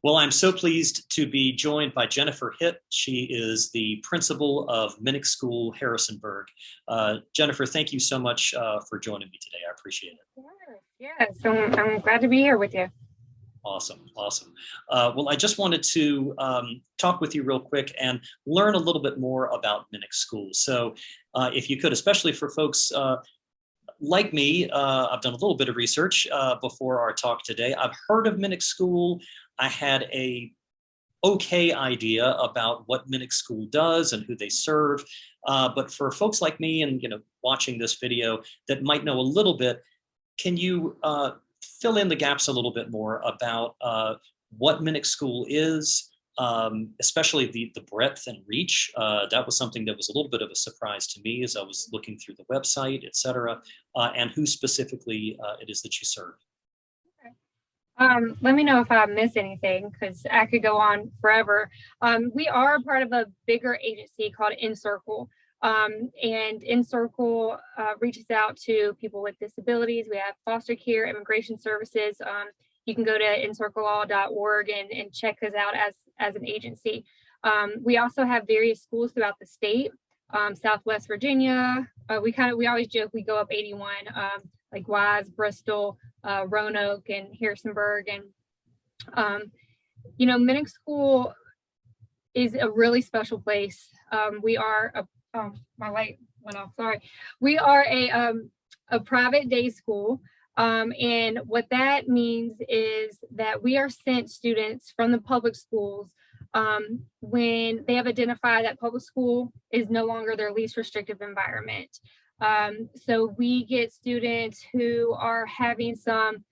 Well, I'm so pleased to be joined by Jennifer Hitt. She is the principal of Minnick School, Harrisonburg. Jennifer, thank you so much for joining me today. I appreciate it. Yeah, so I'm glad to be here with you. Awesome, awesome. Well, I just wanted to talk with you real quick and learn a little bit more about Minnick School. So if you could, especially for folks like me, I've done a little bit of research before our talk today. I've heard of Minnick School. I had a okay idea about what Minnick School does and who they serve. But for folks like me and watching this video that might know a little bit, can you fill in the gaps a little bit more about what Minnick School is, especially the breadth and reach? That was something that was a little bit of a surprise to me as I was looking through the website, et cetera, and who specifically it is that you serve. Let me know if I miss anything, because I could go on forever. We are part of a bigger agency called InCircle, and InCircle reaches out to people with disabilities. We have foster care, immigration services. You can go to incirclelaw.org and check us out as an agency. We also have various schools throughout the state. Southwest Virginia, we always joke we go up 81, like Wise, Bristol, Roanoke, and Harrisonburg. And Minnick School is a really special place. We are my light went off, sorry. We are a private day school, and what that means is that we are sent students from the public schools when they have identified that public school is no longer their least restrictive environment. So we get students who are having some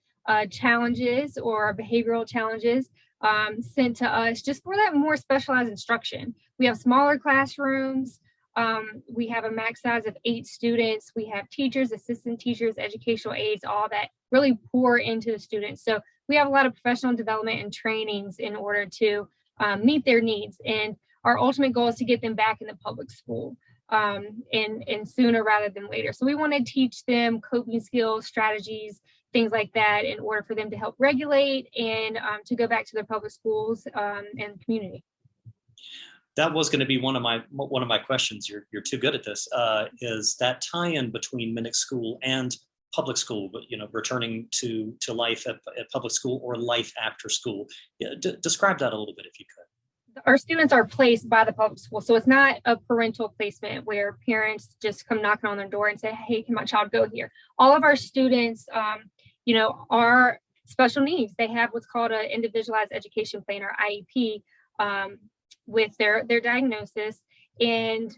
challenges or behavioral challenges sent to us just for that more specialized instruction. We have smaller classrooms. We have a max size of 8 students. We have teachers, assistant teachers, educational aides, all that really pour into the students. So we have a lot of professional development and trainings in order to meet their needs. And our ultimate goal is to get them back in the public school. And sooner rather than later. So we want to teach them coping skills, strategies, things like that in order for them to help regulate and to go back to their public schools and community. That was going to be one of my questions. You're too good at this. Is that tie-in between Minnick School and public school, but returning to life at public school or life after school? Describe that a little bit if you could. Our students are placed by the public school. So it's not a parental placement where parents just come knocking on their door and say, hey, can my child go here? All of our students, are special needs. They have what's called an individualized education plan, or IEP, with their diagnosis. And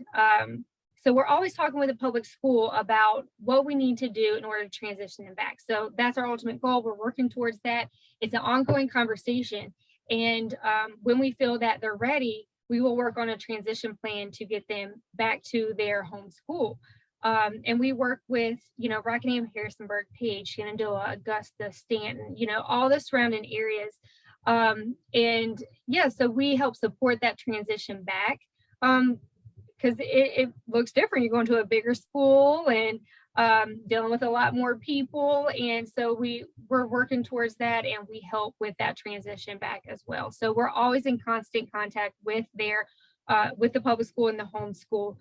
so we're always talking with the public school about what we need to do in order to transition them back. So that's our ultimate goal. We're working towards that. It's an ongoing conversation. And when we feel that they're ready, we will work on a transition plan to get them back to their home school. And we work with, Rockingham, Harrisonburg, Page, Shenandoah, Augusta, Stanton, all the surrounding areas. So we help support that transition back because it looks different. You're going to a bigger school and dealing with a lot more people. And so we're working towards that, and we help with that transition back as well. So we're always in constant contact with with the public school and the home school.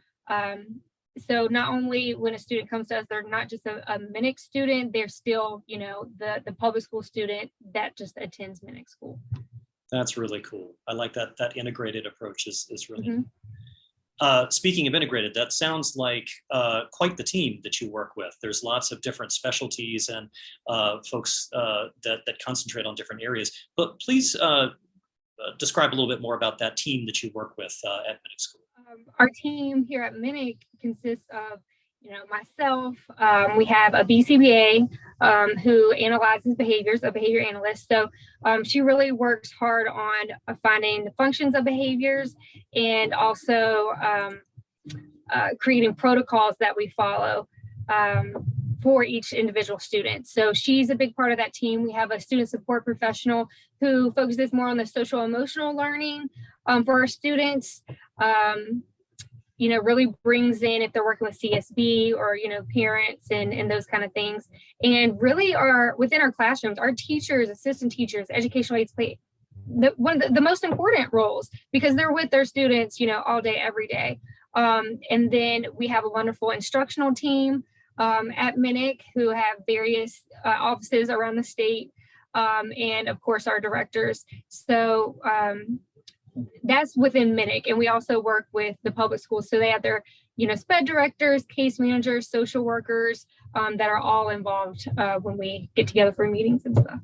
So not only when a student comes to us, they're not just a Minnick student, they're still, the public school student that just attends Minnick School. That's really cool. I like that integrated approach is really Mm-hmm. Speaking of integrated, that sounds like quite the team that you work with. There's lots of different specialties and folks that concentrate on different areas. But please describe a little bit more about that team that you work with at Minnick School. Our team here at Minnick consists of, myself. We have a BCBA who analyzes behaviors, a behavior analyst. So she really works hard on finding the functions of behaviors and also creating protocols that we follow for each individual student. So she's a big part of that team. We have a student support professional who focuses more on the social emotional learning for our students. Really brings in if they're working with CSB or, parents and those kind of things. And really within our classrooms, our teachers, assistant teachers, educational aides play one of the most important roles, because they're with their students, all day, every day. And then we have a wonderful instructional team at Minnick who have various offices around the state, and of course our directors. So that's within Minnick. And we also work with the public schools. So they have their, SPED directors, case managers, social workers that are all involved when we get together for meetings and stuff.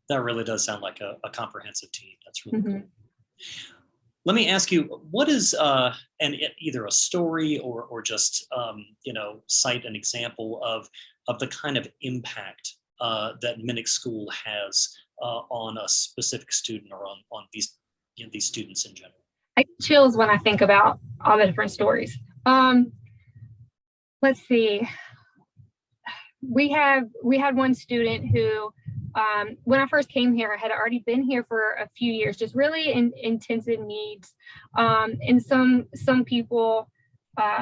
That really does sound like a comprehensive team. That's really cool. Let me ask you, what is either a story or just cite an example of the kind of impact that Minnick School has on a specific student or on these students in general? I get chills when I think about all the different stories. Let's see. We had one student who, when I first came here, had already been here for a few years, just really in intensive needs. And some people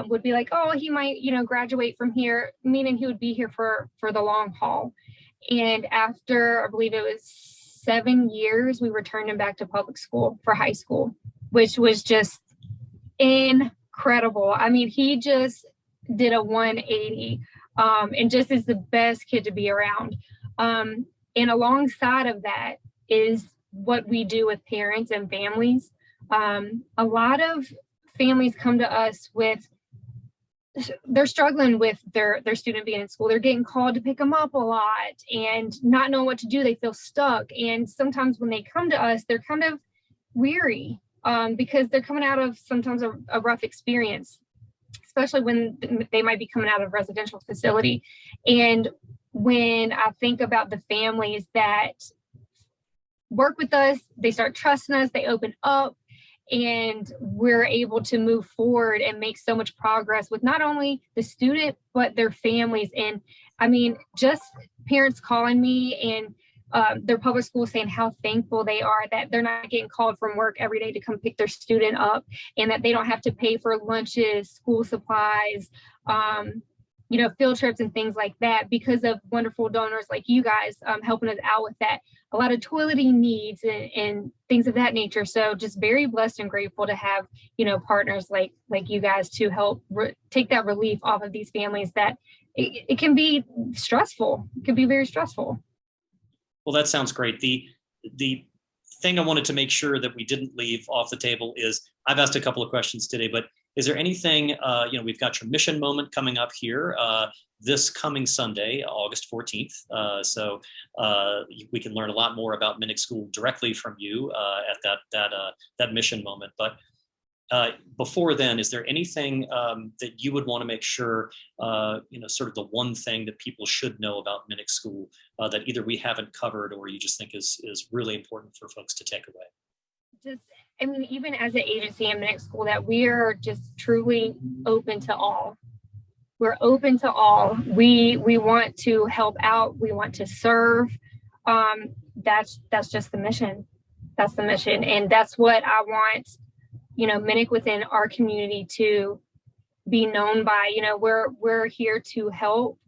would be like, oh, he might, graduate from here, meaning he would be here for the long haul. And after, I believe it was 7 years, we returned him back to public school for high school, which was just incredible. I mean, he just did a 180 and just is the best kid to be around. And alongside of that is what we do with parents and families. A lot of families come to us they're struggling with their student being in school. They're getting called to pick them up a lot and not knowing what to do. They feel stuck. And sometimes when they come to us, they're kind of weary because they're coming out of sometimes a rough experience, especially when they might be coming out of a residential facility. And when I think about the families that work with us, they start trusting us, they open up, and we're able to move forward and make so much progress with not only the student, but their families. And I mean, just parents calling me and their public school saying how thankful they are that they're not getting called from work every day to come pick their student up, and that they don't have to pay for lunches, school supplies, field trips and things like that because of wonderful donors like you guys helping us out with that. A lot of toileting needs and things of that nature. So just very blessed and grateful to have, partners like you guys to help take that relief off of these families that it can be stressful. It can be very stressful. Well, that sounds great. The thing I wanted to make sure that we didn't leave off the table is I've asked a couple of questions today, but is there anything, we've got your mission moment coming up here this coming Sunday, August 14th. So we can learn a lot more about Minnick School directly from you at that mission moment. But before then, is there anything that you would want to make sure, sort of the one thing that people should know about Minnick School that either we haven't covered or you just think is really important for folks to take away? Even as an agency in Minnick School, that we are just truly open to all. We're open to all. We want to help out. We want to serve. That's just the mission. That's the mission. And that's what I want, Minnick within our community to be known by. We're here to help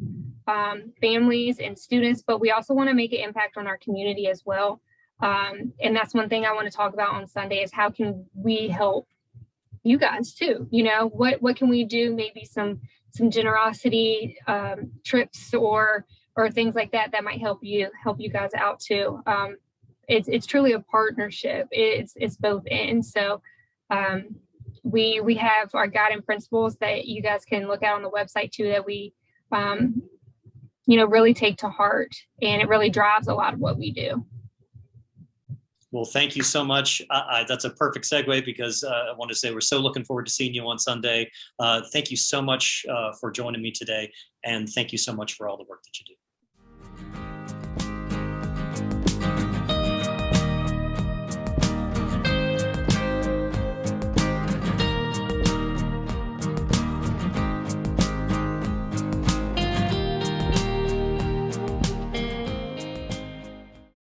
families and students, but we also want to make an impact on our community as well. And that's one thing I want to talk about on Sunday is how can we help you guys too? What can we do? Maybe some generosity trips or things like that might help you guys out too. It's truly a partnership. It's both ends. So we have our guiding principles that you guys can look at on the website too, that we really take to heart, and it really drives a lot of what we do. Well, thank you so much. That's a perfect segue because I want to say we're so looking forward to seeing you on Sunday. Thank you so much for joining me today. And thank you so much for all the work that you do.